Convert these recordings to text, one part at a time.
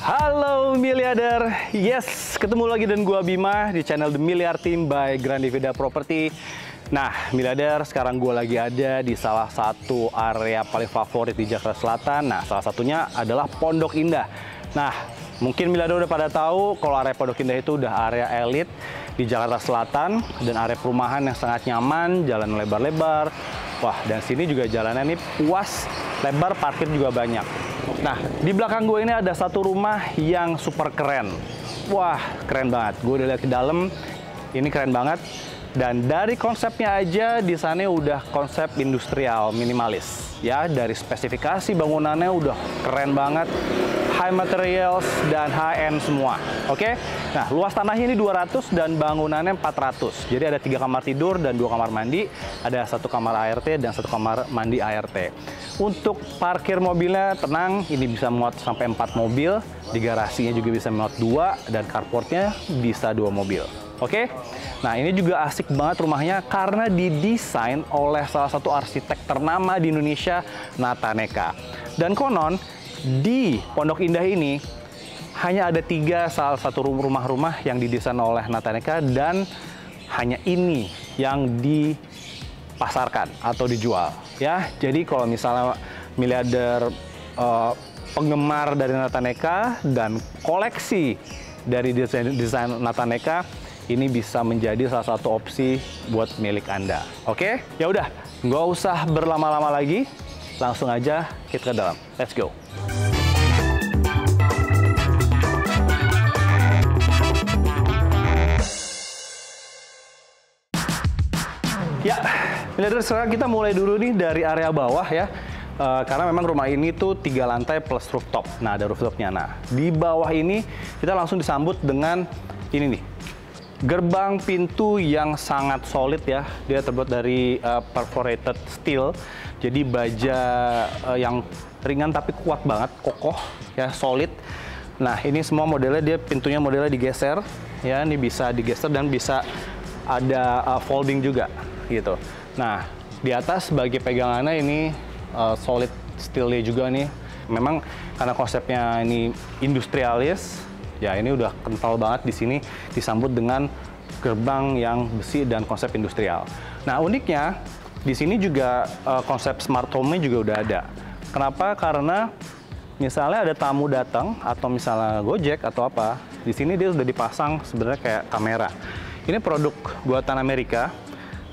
Halo miliarder, yes, ketemu lagi dan gua Bima di channel The Miliar Team by Grandivida Property. Nah, miliarder, sekarang gua lagi ada di salah satu area paling favorit di Jakarta Selatan. Nah, salah satunya adalah Pondok Indah. Nah, mungkin miliarder udah pada tahu kalau area Pondok Indah itu udah area elit di Jakarta Selatan dan area perumahan yang sangat nyaman, jalan lebar-lebar. Wah, dan sini juga jalannya nih puas, lebar, parkir juga banyak. Nah, di belakang gue ini ada satu rumah yang super keren. Wah, keren banget. Gue udah lihat ke dalam, ini keren banget. Dan dari konsepnya aja di sana udah konsep industrial minimalis. Ya, dari spesifikasi bangunannya udah keren banget. High materials dan high end semua. Oke? Nah, luas tanahnya ini 200 dan bangunannya 400. Jadi ada 3 kamar tidur dan 2 kamar mandi. Ada 1 kamar ART dan 1 kamar mandi ART. Untuk parkir mobilnya tenang, ini bisa muat sampai 4 mobil. Di garasinya juga bisa muat 2 dan carportnya bisa 2 mobil. Oke? Nah, ini juga asik banget rumahnya karena didesain oleh salah satu arsitek ternama di Indonesia, Nataneka. Dan konon di Pondok Indah ini hanya ada 3 salah satu rumah-rumah yang didesain oleh Nataneka dan hanya ini yang dipasarkan atau dijual. Ya, jadi kalau misalnya miliarder penggemar dari Nataneka dan koleksi dari desain Nataneka, ini bisa menjadi salah satu opsi buat milik Anda. Oke? Ya udah, nggak usah berlama-lama lagi, langsung aja kita ke dalam. Let's go. Ya, miliarder, sekarang kita mulai dulu nih dari area bawah ya. Karena memang rumah ini tuh 3 lantai plus rooftop. Nah, ada rooftopnya. Nah, di bawah ini kita langsung disambut dengan ini nih. Gerbang pintu yang sangat solid ya. Dia terbuat dari perforated steel. Jadi baja yang ringan tapi kuat banget, kokoh ya, solid. Nah, ini semua modelnya pintunya modelnya digeser ya. Ini bisa digeser dan bisa ada folding juga gitu. Nah, di atas sebagai pegangannya ini solid steelnya juga nih. Memang karena konsepnya ini industrialis, ya ini udah kental banget di sini disambut dengan gerbang yang besi dan konsep industrial. Nah, uniknya di sini juga konsep smart home-nya juga udah ada. Kenapa? Karena misalnya ada tamu datang atau misalnya Gojek atau apa, di sini dia sudah dipasang sebenarnya kayak kamera. Ini produk buatan Amerika,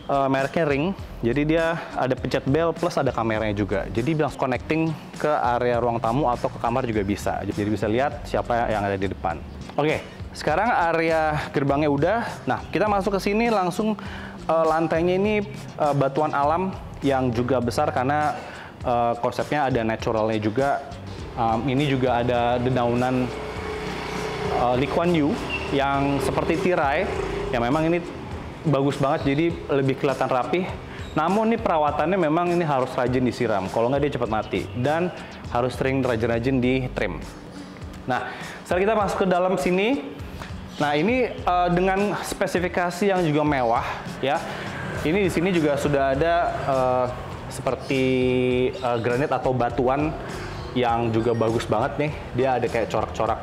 mereknya Ring. Jadi dia ada pencet bel plus ada kameranya juga. Jadi langsung connecting ke area ruang tamu atau ke kamar juga bisa. Jadi bisa lihat siapa yang ada di depan. Oke, sekarang area gerbangnya udah. Nah, kita masuk ke sini langsung lantainya ini batuan alam yang juga besar karena konsepnya ada naturalnya juga. Ini juga ada dedaunan Lee Kuan Yew yang seperti tirai. Ya memang ini bagus banget, jadi lebih kelihatan rapih. Namun ini perawatannya memang ini harus rajin disiram, kalau nggak dia cepat mati. Dan harus sering rajin-rajin di trim. Nah, setelah kita masuk ke dalam sini, nah ini dengan spesifikasi yang juga mewah ya. Ini di sini juga sudah ada seperti granit atau batuan yang juga bagus banget nih. Dia ada kayak corak-corak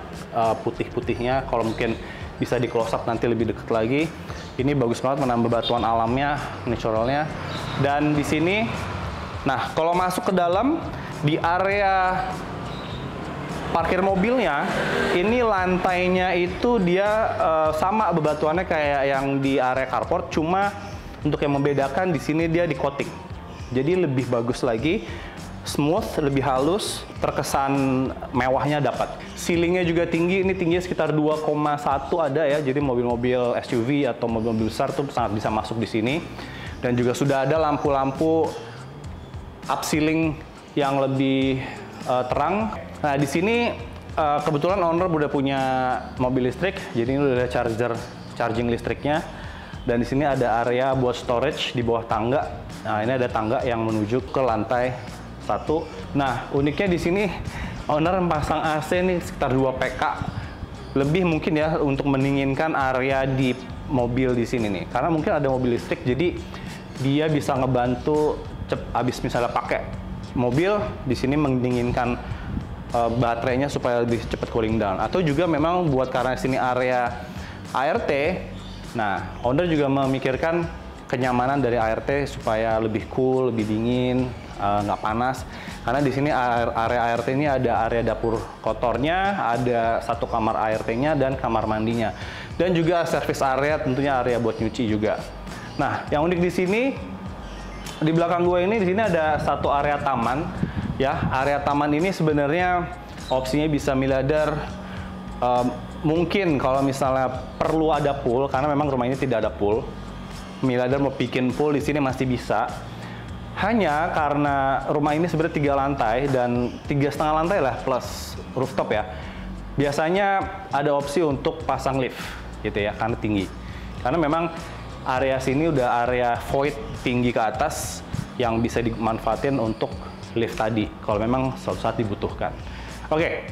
putih-putihnya. Kalau mungkin bisa di close up nanti lebih dekat lagi. Ini bagus banget menambah batuan alamnya, naturalnya. Dan di sini, nah kalau masuk ke dalam di area parkir mobilnya, ini lantainya itu dia sama bebatuannya kayak yang di area carport, cuma untuk yang membedakan di sini dia di coating. Jadi lebih bagus lagi. Smooth, lebih halus, terkesan mewahnya dapat. Ceilingnya juga tinggi, ini tingginya sekitar 2,1 ada ya, jadi mobil-mobil SUV atau mobil-mobil besar tuh sangat bisa masuk di sini. Dan juga sudah ada lampu-lampu up ceiling yang lebih terang. Nah, di sini kebetulan owner udah punya mobil listrik, jadi ini udah ada charging listriknya. Dan di sini ada area buat storage di bawah tangga. Nah, ini ada tangga yang menuju ke lantai 1. Nah, uniknya di sini owner pasang AC nih sekitar 2 PK lebih mungkin ya untuk mendinginkan area di mobil di sini nih. Karena mungkin ada mobil listrik, jadi dia bisa ngebantu habis misalnya pakai mobil di sini mendinginkan baterainya supaya lebih cepat cooling down. Atau juga memang buat karena sini area ART, nah owner juga memikirkan kenyamanan dari ART supaya lebih cool, lebih dingin, nggak panas. Karena di sini area ART ini ada area dapur kotornya, ada satu kamar ART-nya dan kamar mandinya, dan juga service area, tentunya area buat nyuci juga. Nah, yang unik di sini di belakang gue ini, di sini ada satu area taman, ya. Area taman ini sebenarnya opsinya bisa miliarder. Mungkin kalau misalnya perlu ada pool, karena memang rumah ini tidak ada pool. Miliarder mau bikin pool di sini masih bisa. Hanya karena rumah ini sebenarnya 3 lantai dan 3,5 lantai lah plus rooftop ya. Biasanya ada opsi untuk pasang lift gitu ya, karena tinggi. Karena memang area sini udah area void tinggi ke atas yang bisa dimanfaatin untuk lift tadi kalau memang suatu saat dibutuhkan. Oke.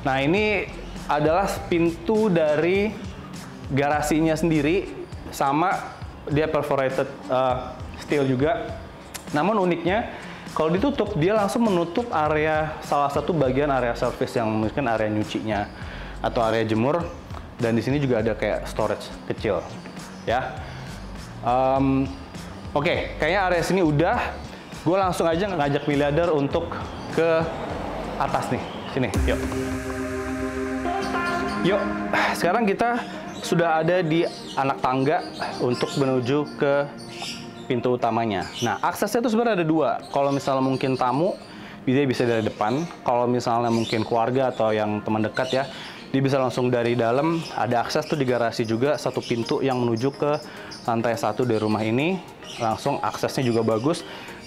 Nah, ini adalah pintu dari garasinya sendiri, sama dia perforated steel juga. Namun uniknya, kalau ditutup, dia langsung menutup area salah satu bagian area service yang mungkin area nyucinya atau area jemur. Dan di sini juga ada kayak storage kecil, ya. Oke, kayaknya area sini udah. Gue langsung aja ngajak miliarder untuk ke atas nih, sini, yuk. Yuk, sekarang kita sudah ada di anak tangga untuk menuju ke pintu utamanya. Nah, aksesnya itu sebenarnya ada 2. Kalau misalnya mungkin tamu, dia bisa dari depan. Kalau misalnya mungkin keluarga atau yang teman dekat ya, dia bisa langsung dari dalam. Ada akses tuh di garasi juga, satu pintu yang menuju ke lantai 1 dari rumah ini. Langsung aksesnya juga bagus.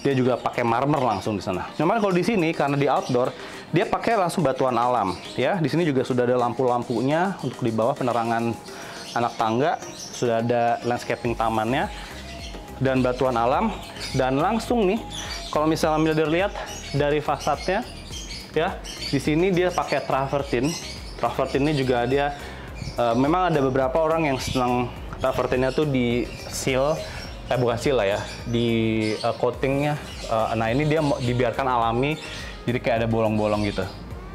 Dia juga pakai marmer langsung di sana. Cuman kalau di sini karena di outdoor, dia pakai langsung batuan alam ya. Di sini juga sudah ada lampu-lampunya untuk di bawah penerangan anak tangga. Sudah ada landscaping tamannya dan batuan alam. Dan langsung nih, kalau misalnya miliarder lihat dari fasadnya ya, di sini dia pakai travertin. Travertin ini juga dia memang ada beberapa orang yang senang travertinnya tuh di seal, bukan seal lah ya, di coatingnya. Nah, ini dia dibiarkan alami, jadi kayak ada bolong-bolong gitu.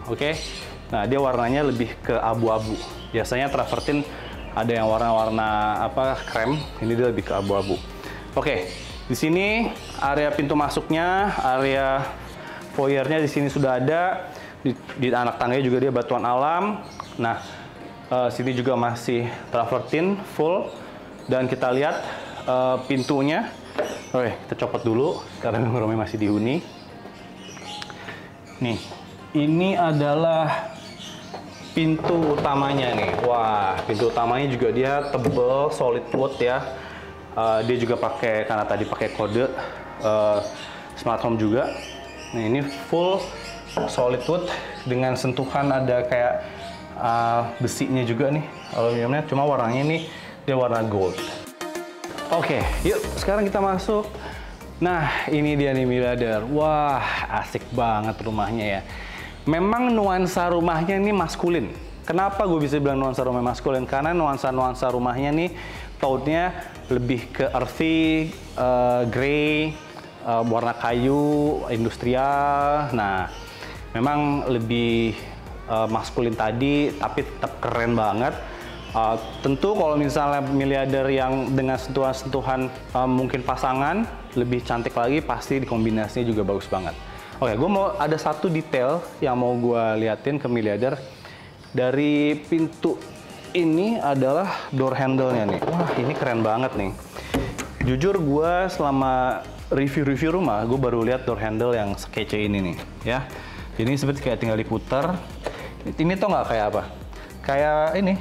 Oke. Nah, dia warnanya lebih ke abu-abu. Biasanya travertin ada yang warna-warna apa krem, ini dia lebih ke abu-abu. Oke. Di sini area pintu masuknya, area foyernya di sini sudah ada. Di anak tangganya juga dia batuan alam. Nah, sini juga masih travertin full. Dan kita lihat pintunya. Oke, kita copot dulu karena rumahnya masih dihuni. Nih, ini adalah pintu utamanya nih. Wah, pintu utamanya juga dia tebel, solid wood ya. Dia juga pakai, karena tadi pakai kode smart home juga. Nah, ini full solid wood dengan sentuhan ada kayak besinya juga nih. Aluminiumnya, cuma warnanya ini dia warna gold. Oke, yuk sekarang kita masuk. Nah, ini dia nih miliarder. Wah, asik banget rumahnya ya. Memang nuansa rumahnya ini maskulin. Kenapa gue bisa bilang nuansa rumah maskulin? Karena nuansa-nuansa rumahnya nih tone-nya lebih ke earthy, grey, warna kayu, industrial. Nah, memang lebih maskulin tadi, tapi tetap keren banget. Tentu kalau misalnya miliarder yang dengan sentuhan-sentuhan mungkin pasangan lebih cantik lagi, pasti dikombinasinya juga bagus banget. Oke, gue mau ada satu detail yang mau gue liatin ke miliarder. Dari pintu ini adalah door handle-nya nih. Wah, ini keren banget nih. Jujur gue selama review-review rumah, gue baru lihat door handle yang sekece ini nih, ya. Jadi seperti kayak tinggal diputar. Ini tuh nggak kayak apa? Kayak ini.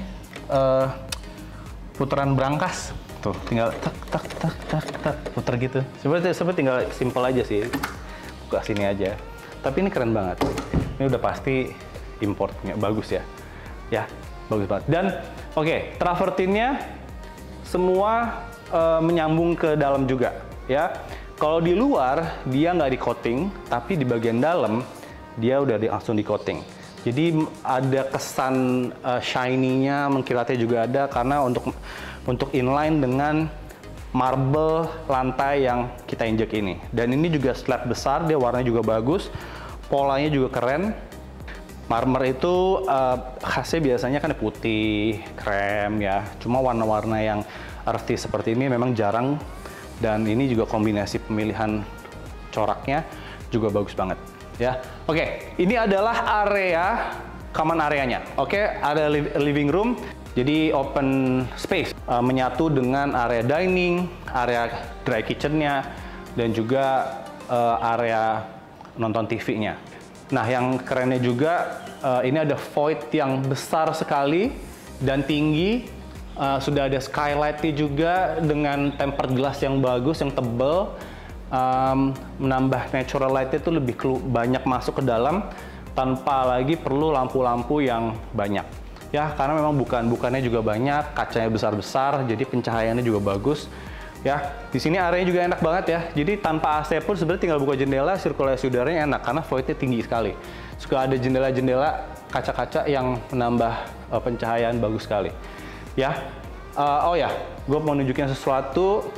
Putaran brankas tuh, tinggal tak tak tak tak tak puter gitu. Seperti tinggal simple aja sih, buka sini aja. Tapi ini keren banget. Ini udah pasti importnya bagus ya, ya bagus banget. Dan oke, travertinnya semua menyambung ke dalam juga ya. Kalau di luar dia nggak di coating, tapi di bagian dalam dia udah langsung di coating. Jadi ada kesan shiny-nya, mengkilatnya juga ada karena untuk inline dengan marble lantai yang kita injek ini. Dan ini juga slab besar, dia warnanya juga bagus, polanya juga keren. Marmer itu khasnya biasanya kan putih, krem ya. Cuma warna-warna yang earthy seperti ini memang jarang, dan ini juga kombinasi pemilihan coraknya juga bagus banget ya. Oke, ini adalah area common areanya. Oke, ada living room. Jadi open space, menyatu dengan area dining, area dry kitchen-nya, dan juga area nonton TV-nya. Nah, yang kerennya juga, ini ada void yang besar sekali dan tinggi. Sudah ada skylight-nya juga dengan tempered glass yang bagus, yang tebal. Menambah natural light-nya itu lebih banyak masuk ke dalam, tanpa lagi perlu lampu-lampu yang banyak. Ya, karena memang bukannya juga banyak, kacanya besar-besar, jadi pencahayaannya juga bagus. Ya, di sini areanya juga enak banget ya. Jadi tanpa AC pun sebenarnya tinggal buka jendela, sirkulasi udaranya enak karena voidnya tinggi sekali. Suka ada jendela-jendela kaca-kaca yang menambah pencahayaan bagus sekali. Ya, oh ya, gue mau nunjukin sesuatu.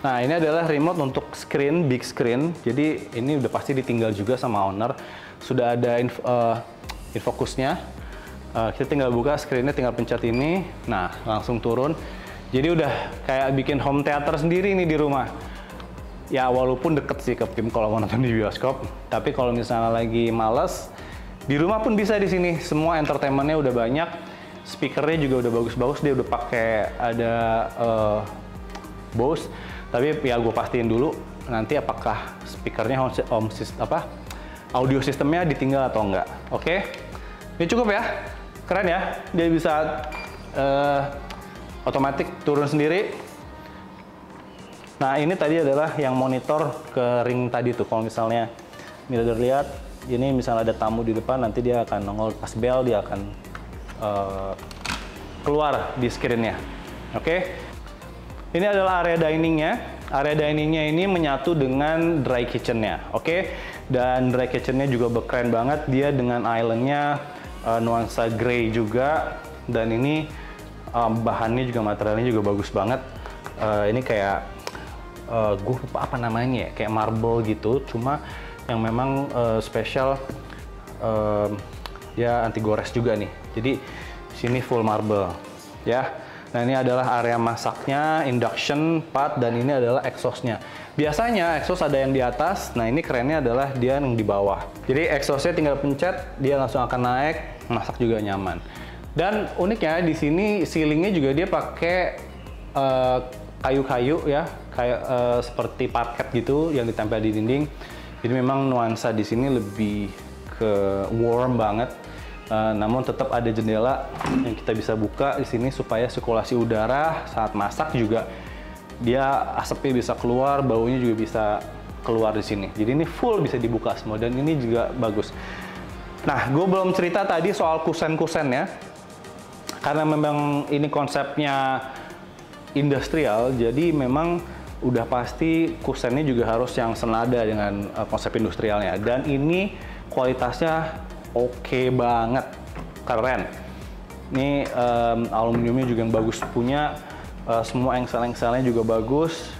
Nah, ini adalah remote untuk screen, big screen. Jadi ini udah pasti ditinggal juga sama owner. Sudah ada infokusnya. Kita tinggal buka screen-nya, tinggal pencet ini. Nah, langsung turun. Jadi udah kayak bikin home theater sendiri nih di rumah. Ya, walaupun deket sih ke Kim kalau mau nonton di bioskop. Tapi kalau misalnya lagi males, di rumah pun bisa di sini. Semua entertainment-nya udah banyak. Speaker-nya juga udah bagus-bagus. Dia udah pakai ada Bose. Tapi ya gue pastiin dulu nanti apakah speakernya audio sistemnya ditinggal atau enggak. Oke, ini cukup ya, keren ya. Dia bisa otomatis turun sendiri. Nah, ini tadi adalah yang monitor ke ring tadi tuh. Kalau misalnya Milder lihat, ini misalnya ada tamu di depan, nanti dia akan nongol pas bel, dia akan keluar di screen-nya. Oke. Ini adalah area diningnya. Area diningnya ini menyatu dengan dry kitchen-nya, oke? Dan dry kitchen-nya juga keren banget. Dia dengan island-nya nuansa grey juga. Dan ini bahannya juga, materialnya juga bagus banget. Ini kayak, gue lupa apa namanya ya, kayak marble gitu. Cuma yang memang spesial, ya anti gores juga nih. Jadi sini full marble, ya. Nah, ini adalah area masaknya, induction part, dan ini adalah exhaust-nya. Biasanya exhaust ada yang di atas, nah ini kerennya adalah dia yang di bawah. Jadi exhaust-nya tinggal pencet, dia langsung akan naik, masak juga nyaman. Dan uniknya di sini ceilingnya juga dia pakai kayu-kayu ya, kayak seperti parket gitu yang ditempel di dinding. Jadi memang nuansa di sini lebih ke warm banget. Namun tetap ada jendela yang kita bisa buka di sini supaya sirkulasi udara saat masak juga dia asapnya bisa keluar, baunya juga bisa keluar di sini. Jadi ini full bisa dibuka semua, dan ini juga bagus. Nah, gue belum cerita tadi soal kusen-kusen ya, karena memang ini konsepnya industrial, jadi memang udah pasti kusennya juga harus yang senada dengan konsep industrialnya. Dan ini kualitasnya oke banget, keren. Ini aluminiumnya juga yang bagus punya, semua engsel-engselnya juga bagus,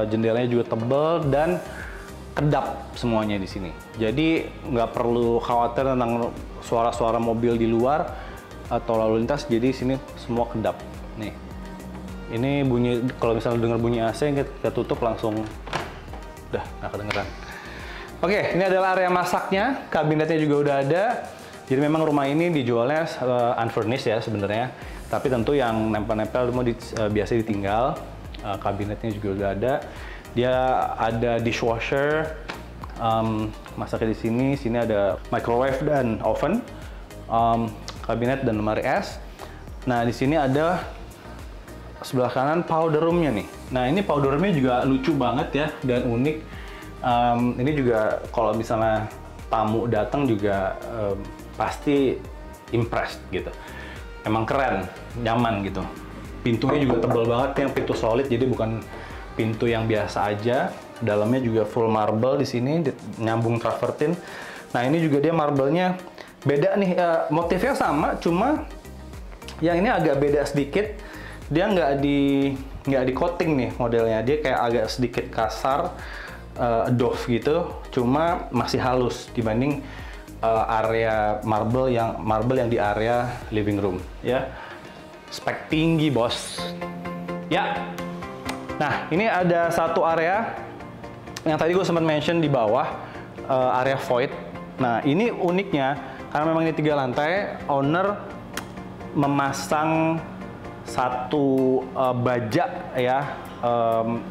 jendelanya juga tebal dan kedap semuanya di sini. Jadi nggak perlu khawatir tentang suara-suara mobil di luar atau lalu lintas. Jadi sini semua kedap. Nih, ini bunyi, kalau misalnya dengar bunyi AC kita tutup langsung, udah nggak kedengeran. Oke, ini adalah area masaknya, kabinetnya juga udah ada. Jadi memang rumah ini dijualnya unfurnished ya sebenarnya, tapi tentu yang nempel-nempel biasa ditinggal. Kabinetnya juga udah ada. Dia ada dishwasher, masaknya di sini. Sini ada microwave dan oven, kabinet dan lemari es. Nah, di sini ada sebelah kanan powder room-nya nih. Nah, ini powder room-nya juga lucu banget ya dan unik. Ini juga kalau misalnya tamu datang juga pasti impressed gitu. Emang keren, nyaman gitu. Pintunya juga tebal banget, yang pintu solid, jadi bukan pintu yang biasa aja. Dalamnya juga full marble di sini, nyambung travertine. Nah, ini juga dia marble-nya beda nih, motifnya sama, cuma yang ini agak beda sedikit. Dia nggak di coating nih modelnya, dia kayak agak sedikit kasar. Doff gitu, cuma masih halus dibanding area marble yang di area living room ya. Spek tinggi bos. Ya. Nah ini ada satu area yang tadi gue sempat mention di bawah, area void. Nah ini uniknya karena memang ini 3 lantai, owner memasang satu baja ya,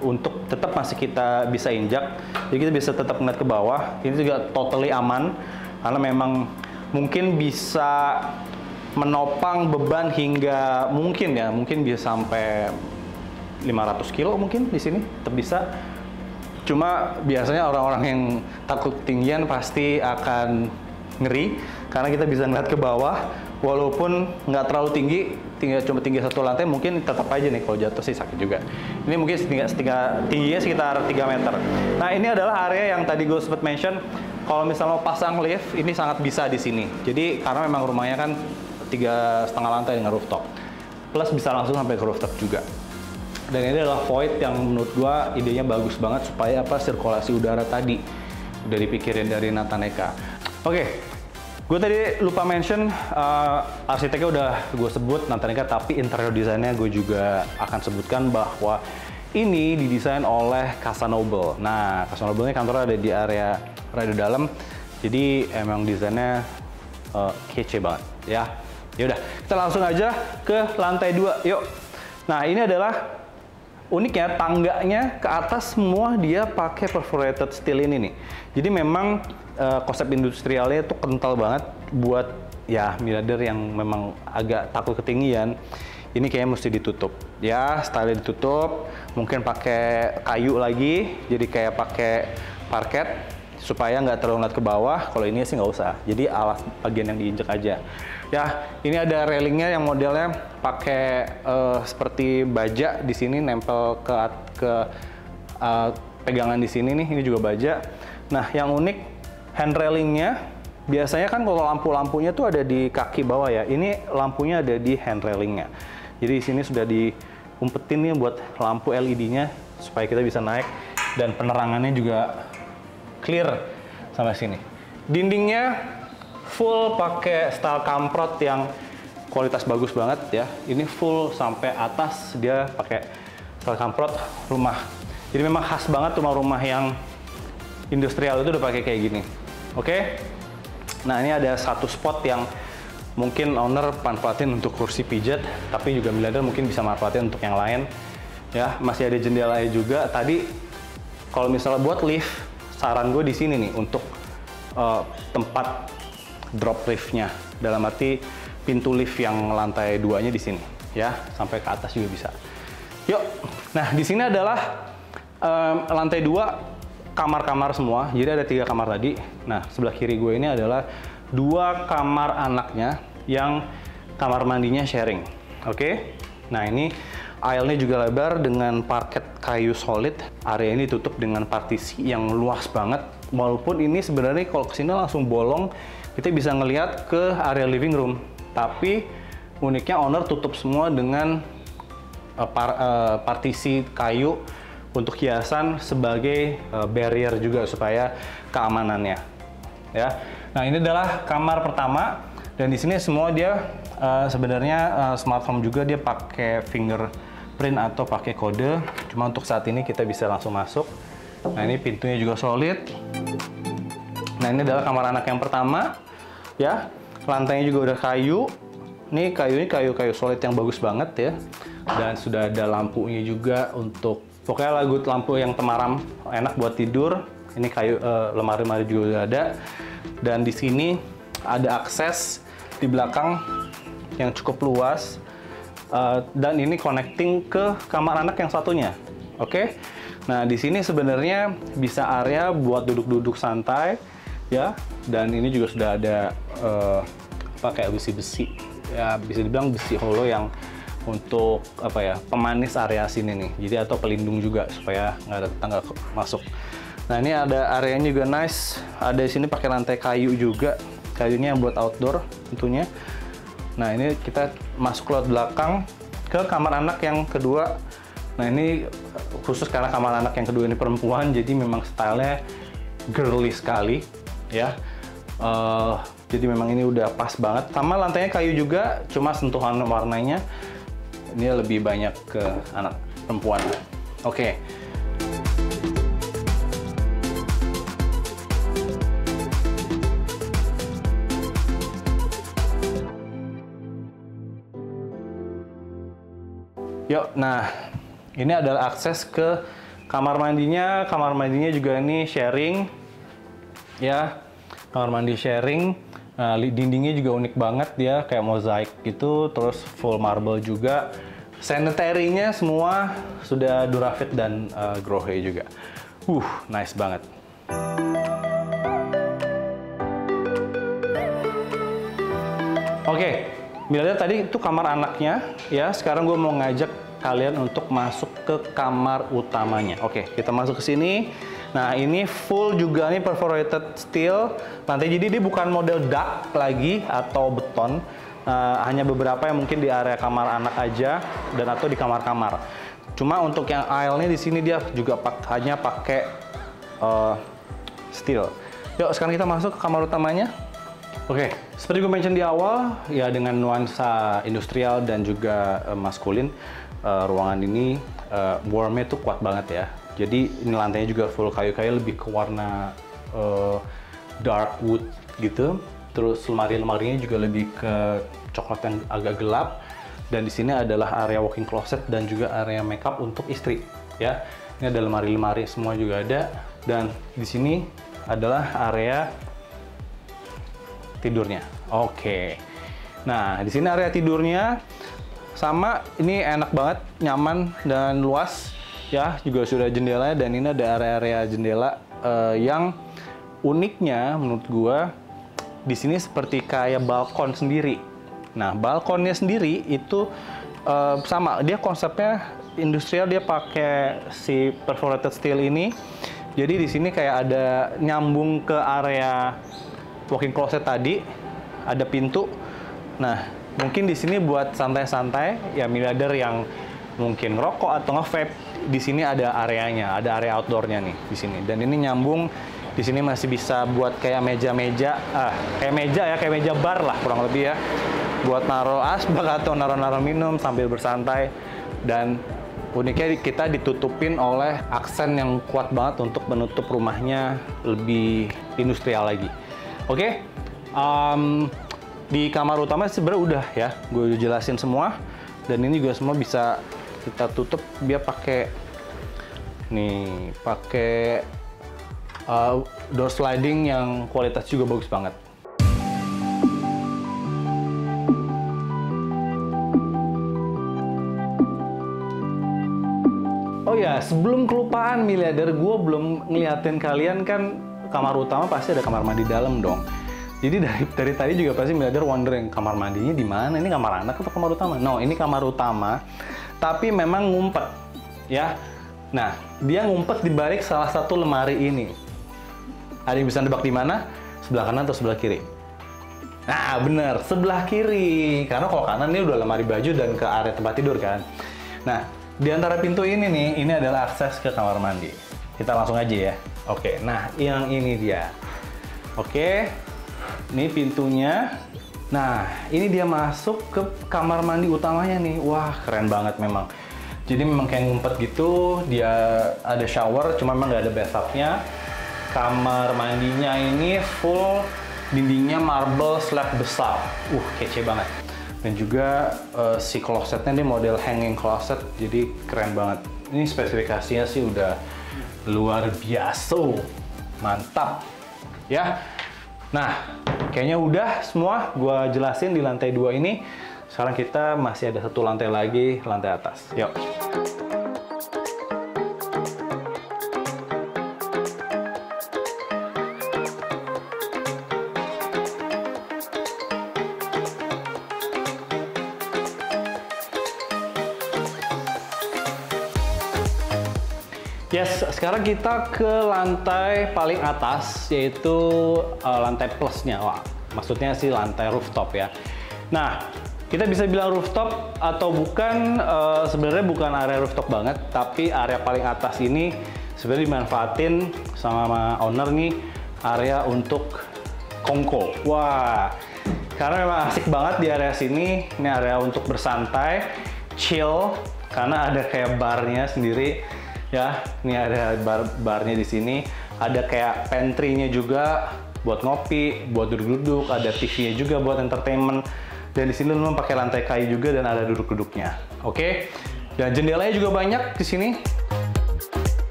untuk tetap masih kita bisa injak, jadi kita bisa tetap ngeliat ke bawah. Ini juga totally aman karena memang mungkin bisa menopang beban hingga mungkin bisa sampai 500 kilo mungkin di sini tetap bisa. Cuma biasanya orang-orang yang takut ketinggian pasti akan ngeri karena kita bisa ngeliat ke bawah walaupun nggak terlalu tinggi, cuma tinggi 1 lantai, mungkin tetap aja nih kalau jatuh sih sakit juga. Ini mungkin tingginya sekitar 3 meter. Nah ini adalah area yang tadi gue sempat mention, kalau misalnya mau pasang lift ini sangat bisa di sini. Jadi karena memang rumahnya kan 3,5 lantai dengan rooftop, plus bisa langsung sampai ke rooftop juga. Dan ini adalah void yang menurut gua idenya bagus banget supaya sirkulasi udara tadi udah dipikirin dari Nathaneka. Oke, gue tadi lupa mention arsiteknya udah gue sebut Nathaneka, tapi interior desainnya gue juga akan sebutkan bahwa ini didesain oleh Casa Noble. Nah, Casa Noble ini kantornya ada di area radio dalam, jadi emang desainnya kece banget ya. Yaudah, kita langsung aja ke lantai 2, yuk. Nah, ini adalah uniknya, tangganya ke atas semua dia pakai perforated steel ini nih. Jadi memang konsep industrialnya itu kental banget buat ya miliarder yang memang agak takut ketinggian. Ini kayaknya mesti ditutup. Ya, style ditutup, mungkin pakai kayu lagi, jadi kayak pakai parket supaya nggak terlalu ngeliat ke bawah. Kalau ini sih nggak usah. Jadi alas bagian yang diinjek aja. Ya, ini ada railingnya yang modelnya pakai seperti baja di sini, nempel ke pegangan di sini nih. Ini juga baja. Nah, yang unik hand railingnya. Biasanya kan kalau lampu-lampunya tuh ada di kaki bawah ya. Ini lampunya ada di hand railingnya. Jadi di sini sudah diumpetin nih buat lampu LED-nya supaya kita bisa naik, dan penerangannya juga clear sampai sini. Dindingnya full pakai style kamprot yang kualitas bagus banget ya. Ini full sampai atas dia pakai style kamprot rumah. Jadi memang khas banget rumah-rumah yang industrial itu udah pakai kayak gini. Oke. Nah, ini ada satu spot yang mungkin owner manfaatin untuk kursi pijat, tapi juga miliarder mungkin bisa manfaatin untuk yang lain. Ya, masih ada jendelanya juga. Tadi kalau misalnya buat lift, saran gue di sini nih untuk tempat drop liftnya, dalam arti pintu lift yang lantai 2-nya di sini, ya, sampai ke atas juga bisa. Yuk, nah di sini adalah lantai 2 kamar-kamar semua, jadi ada 3 kamar tadi. Nah sebelah kiri gue ini adalah 2 kamar anaknya yang kamar mandinya sharing. Oke, nah ini aisle-nya juga lebar dengan parket kayu solid. Area ini tutup dengan partisi yang luas banget. Walaupun ini sebenarnya kalau kesini langsung bolong, kita bisa ngelihat ke area living room. Tapi uniknya owner tutup semua dengan partisi kayu untuk hiasan sebagai barrier juga supaya keamanannya. Ya. Nah ini adalah kamar pertama, dan di sini semua dia sebenarnya smart home juga, dia pakai fingerprint atau pakai kode. Cuma untuk saat ini kita bisa langsung masuk. Nah ini pintunya juga solid. Nah ini adalah kamar anak yang pertama, ya. Lantainya juga udah kayu. Ini kayu solid yang bagus banget ya. Dan sudah ada lampunya juga untuk pokoknya lampu yang temaram, enak buat tidur. Ini kayu lemari-lemari juga udah ada. Dan di sini ada akses di belakang yang cukup luas. Dan ini connecting ke kamar anak yang satunya. Oke. Nah, di sini sebenarnya bisa area buat duduk-duduk santai ya. Dan ini juga sudah ada kayak besi-besi. Ya, bisa dibilang besi holo yang untuk apa ya, pemanis area sini nih. Jadi atau pelindung juga supaya nggak ada tetangga masuk. Nah ini ada areanya juga nice. Ada di sini pakai lantai kayu juga. Kayunya buat outdoor tentunya. Nah ini kita masuk lewat belakang ke kamar anak yang kedua. Nah ini khusus karena kamar anak yang kedua ini perempuan, jadi memang stylenya girly sekali ya. Jadi memang ini udah pas banget. Sama lantainya kayu juga, cuma sentuhan warnanya ini lebih banyak ke anak perempuan. Oke. Yuk, nah ini adalah akses ke kamar mandinya. Kamar mandinya juga ini sharing, ya. Kamar mandi sharing. Nah, dindingnya juga unik banget dia, kayak mozaik gitu. Terus full marble juga. Sanitary-nya semua sudah Durafit dan Grohe juga. Nice banget. Oke. Miliarder tadi itu kamar anaknya, ya. Sekarang gue mau ngajak kalian untuk masuk ke kamar utamanya. Oke, kita masuk ke sini. Nah, ini full juga nih perforated steel lantai. Jadi dia bukan model duct lagi atau beton. Hanya beberapa yang mungkin di area kamar anak aja dan atau di kamar-kamar. Cuma untuk yang aisle-nya di sini dia juga hanya pakai steel. Yuk, sekarang kita masuk ke kamar utamanya. Oke, seperti gue mention di awal, ya dengan nuansa industrial dan juga maskulin, ruangan ini warmnya tuh kuat banget ya. Jadi ini lantainya juga full kayu-kayu, lebih ke warna dark wood gitu. Terus lemari-lemarinya juga lebih ke coklat yang agak gelap. Dan di sini adalah area walk-in closet dan juga area makeup untuk istri ya. Ini ada lemari-lemari semua juga ada. Dan di sini adalah area tidurnya. Oke. Nah, di sini area tidurnya sama, ini enak banget, nyaman dan luas ya. Juga sudah jendelanya dan ini ada area-area jendela yang uniknya menurut gua di sini seperti kayak balkon sendiri. Nah, balkonnya sendiri itu sama, dia konsepnya industrial, dia pakai si perforated steel ini. Jadi di sini kayak ada nyambung ke area walk-in closet tadi, ada pintu. Nah, mungkin di sini buat santai-santai ya, miliarder yang mungkin rokok atau nge-vape, di sini ada areanya, ada area outdoornya nih di sini. Dan ini nyambung, di sini masih bisa buat kayak meja-meja, kayak meja bar lah kurang lebih ya, buat naruh asbak atau naruh-naruh minum sambil bersantai. Dan uniknya kita ditutupin oleh aksen yang kuat banget untuk menutup rumahnya lebih industrial lagi. Oke, di kamar utama sebenarnya udah ya, gue udah jelasin semua. Dan ini juga semua bisa kita tutup, dia pakai nih, pakai door sliding yang kualitas juga bagus banget. Oh ya, sebelum kelupaan miliarder, gue belum ngeliatin kalian kan. Kamar utama pasti ada kamar mandi dalam dong. Jadi dari tadi juga pasti miliarder wondering, kamar mandinya di mana? Ini kamar anak atau kamar utama? No, ini kamar utama, tapi memang ngumpet, ya. Nah, dia ngumpet di balik salah satu lemari ini. Ada yang bisa nebak di mana? Sebelah kanan atau sebelah kiri? Nah, bener, sebelah kiri. Karena kalau kanan ini udah lemari baju dan ke area tempat tidur kan. Nah, di antara pintu ini nih, ini adalah akses ke kamar mandi. Kita langsung aja ya. Oke, nah yang ini dia. Oke, ini pintunya. Nah, ini dia masuk ke kamar mandi utamanya nih. Wah, keren banget memang. Jadi memang kayak ngumpet gitu. Dia ada shower, cuma memang nggak ada bathtubnya. Kamar mandinya ini full, dindingnya marble slab besar. Kece banget. Dan juga si closetnya ini model hanging closet, jadi keren banget. Ini spesifikasinya sih udah luar biasa, mantap ya. Nah, kayaknya udah semua gua jelasin di lantai 2 ini. Sekarang kita masih ada satu lantai lagi, lantai atas. Yuk. Yes, sekarang kita ke lantai paling atas, yaitu lantai plusnya. Wah, maksudnya sih lantai rooftop ya. Nah, kita bisa bilang rooftop atau bukan, sebenarnya bukan area rooftop banget, tapi area paling atas ini sebenarnya dimanfaatin sama owner nih, area untuk Kongko. Wah, karena memang asik banget di area sini. Ini area untuk bersantai, chill, karena ada kayak barnya sendiri. Ya, ini ada barnya di sini. Ada kayak pantry-nya juga buat ngopi, buat duduk-duduk. Ada TV-nya juga buat entertainment. Dan di sini memang pakai lantai kayu juga dan ada duduk-duduknya. Oke, dan jendelanya juga banyak di sini.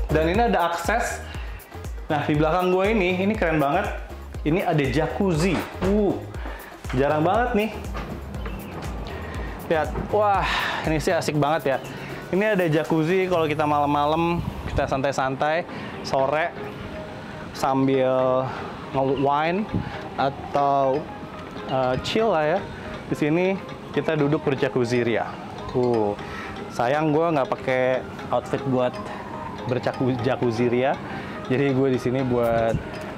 Dan ini ada akses. Nah, di belakang gue ini keren banget. Ini ada jacuzzi. Jarang banget nih. Lihat, wah, ini sih asik banget ya. Ini ada jacuzzi kalau kita malam-malam, kita santai-santai, sore, sambil nge-wine atau chill lah ya. Di sini kita duduk berjacuzzi ria. Sayang gue nggak pakai outfit buat berjacuzzi ria. Jadi gue di sini buat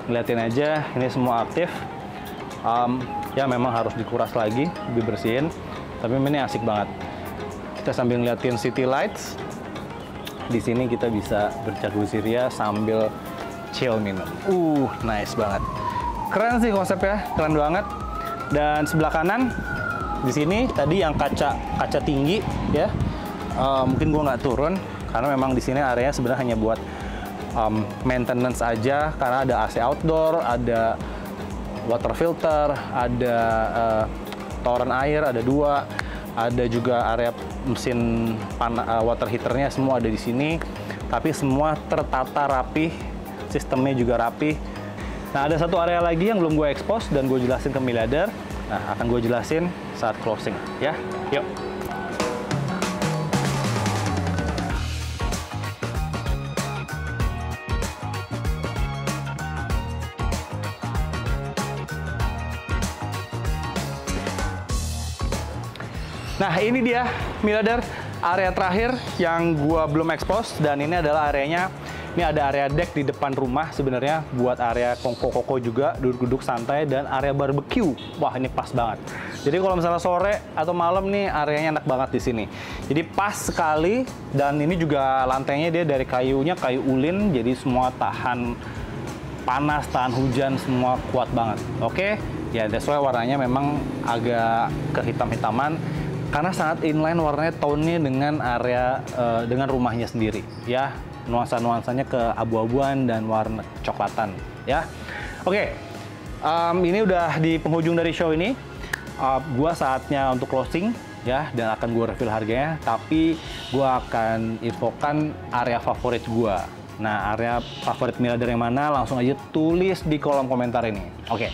ngeliatin aja. Ini semua aktif. Ya memang harus dikuras lagi, dibersihin. Tapi ini asik banget. Kita sambil ngeliatin city lights. Di sini kita bisa berjacuzzi ria sambil chill minum. Nice banget. Keren sih konsepnya, keren banget. Dan sebelah kanan di sini tadi yang kaca tinggi ya. Mungkin gue nggak turun karena memang di sini areanya sebenarnya hanya buat maintenance aja, karena ada AC outdoor, ada water filter, ada toren air, ada 2, ada juga area mesin water heaternya, semua ada di sini. Tapi semua tertata rapi, sistemnya juga rapi. Nah, ada satu area lagi yang belum gue expose dan gue jelasin ke miliarder. Nah, akan gue jelasin saat closing ya. Yuk. Nah, ini dia miliarder, area terakhir yang gua belum expose, dan ini adalah areanya. Ini ada area deck di depan rumah sebenarnya buat area kongko-kongko juga, duduk-duduk santai, dan area barbecue. Wah, ini pas banget. Jadi kalau misalnya sore atau malam nih, areanya enak banget di sini. Jadi pas sekali, dan ini juga lantainya dia dari kayunya kayu ulin, jadi semua tahan panas, tahan hujan, semua kuat banget. Oke, ya that's why warnanya memang agak kehitam-hitaman. Karena sangat inline warnanya, tone-nya dengan area dengan rumahnya sendiri ya, nuansa-nuansanya ke abu-abuan dan warna coklatan ya. Oke, ini udah di penghujung dari show ini. Gua saatnya untuk closing ya, dan akan gua reveal harganya, tapi gua akan infokan area favorit gua. Nah, area favorit miliarder yang mana, langsung aja tulis di kolom komentar ini. Oke,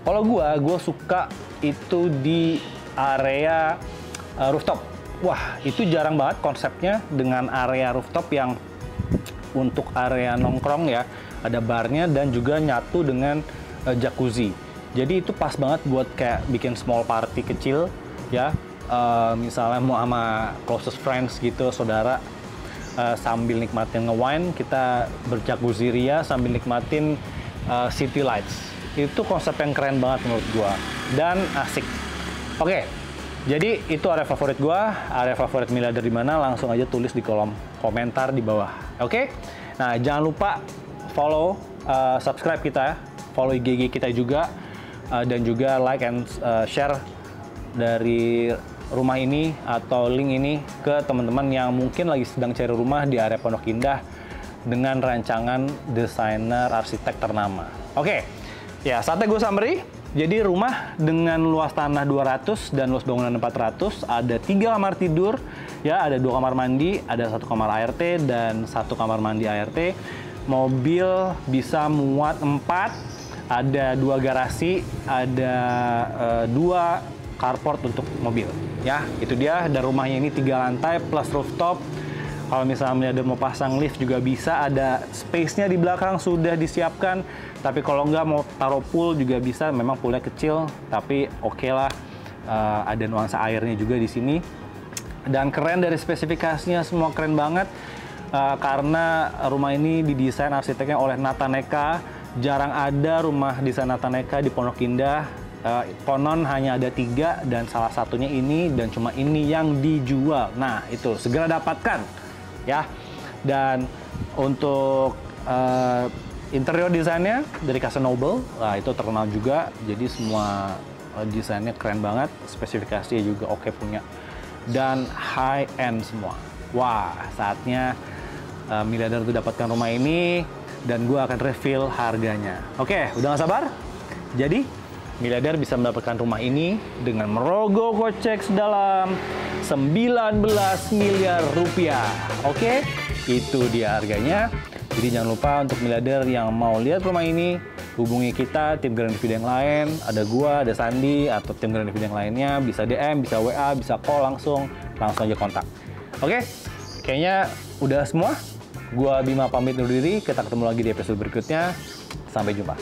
kalau gua suka itu di area rooftop. Wah, itu jarang banget konsepnya dengan area rooftop yang untuk area nongkrong ya. Ada barnya dan juga nyatu dengan jacuzzi. Jadi itu pas banget buat kayak bikin small party kecil ya. Misalnya mau sama closest friends gitu, saudara, sambil nikmatin nge-wine, kita berjacuzzi ria sambil nikmatin city lights. Itu konsep yang keren banget menurut gua dan asik. Oke. Jadi itu area favorit gua, area favorit miliarder di mana, langsung aja tulis di kolom komentar di bawah. Oke? Nah, jangan lupa follow, subscribe kita, follow IG kita juga, dan juga like and share dari rumah ini atau link ini ke teman-teman yang mungkin lagi sedang cari rumah di area Pondok Indah dengan rancangan desainer arsitek ternama. Oke, ya saatnya gue summary. Jadi rumah dengan luas tanah 200 dan luas bangunan 400, ada 3 kamar tidur, ya, ada 2 kamar mandi, ada 1 kamar ART dan 1 kamar mandi ART. Mobil bisa muat 4, ada 2 garasi, ada 2 carport untuk mobil. Ya, itu dia. Dan rumahnya ini 3 lantai plus rooftop. Kalau misalnya ada mau pasang lift juga bisa, ada space-nya di belakang sudah disiapkan. Tapi kalau nggak mau taruh pool juga bisa, memang poolnya kecil, tapi oke lah. Ada nuansa airnya juga di sini. Dan keren dari spesifikasinya, semua keren banget. Karena rumah ini didesain arsiteknya oleh Nataneka. Jarang ada rumah desain Nataneka di Pondok Indah. Konon hanya ada 3 dan salah satunya ini, dan cuma ini yang dijual. Nah, itu segera dapatkan ya. Dan untuk Interior desainnya dari Casa Noble, nah itu terkenal juga. Jadi semua desainnya keren banget, spesifikasinya juga oke punya. Dan high end semua. Wah, saatnya miliarder itu dapatkan rumah ini dan gue akan reveal harganya. Oke, udah gak sabar? Jadi, miliarder bisa mendapatkan rumah ini dengan merogoh kocek sedalam 19 miliar rupiah. Oke, itu dia harganya. Jadi jangan lupa untuk miliarder yang mau lihat rumah ini, hubungi kita, tim Grand Video yang lain. Ada gua, ada Sandi, atau tim Grand Video yang lainnya. Bisa DM, bisa WA, bisa call langsung aja kontak. Oke, kayaknya udah semua. Gua Bima pamit undur diri. Kita ketemu lagi di episode berikutnya. Sampai jumpa.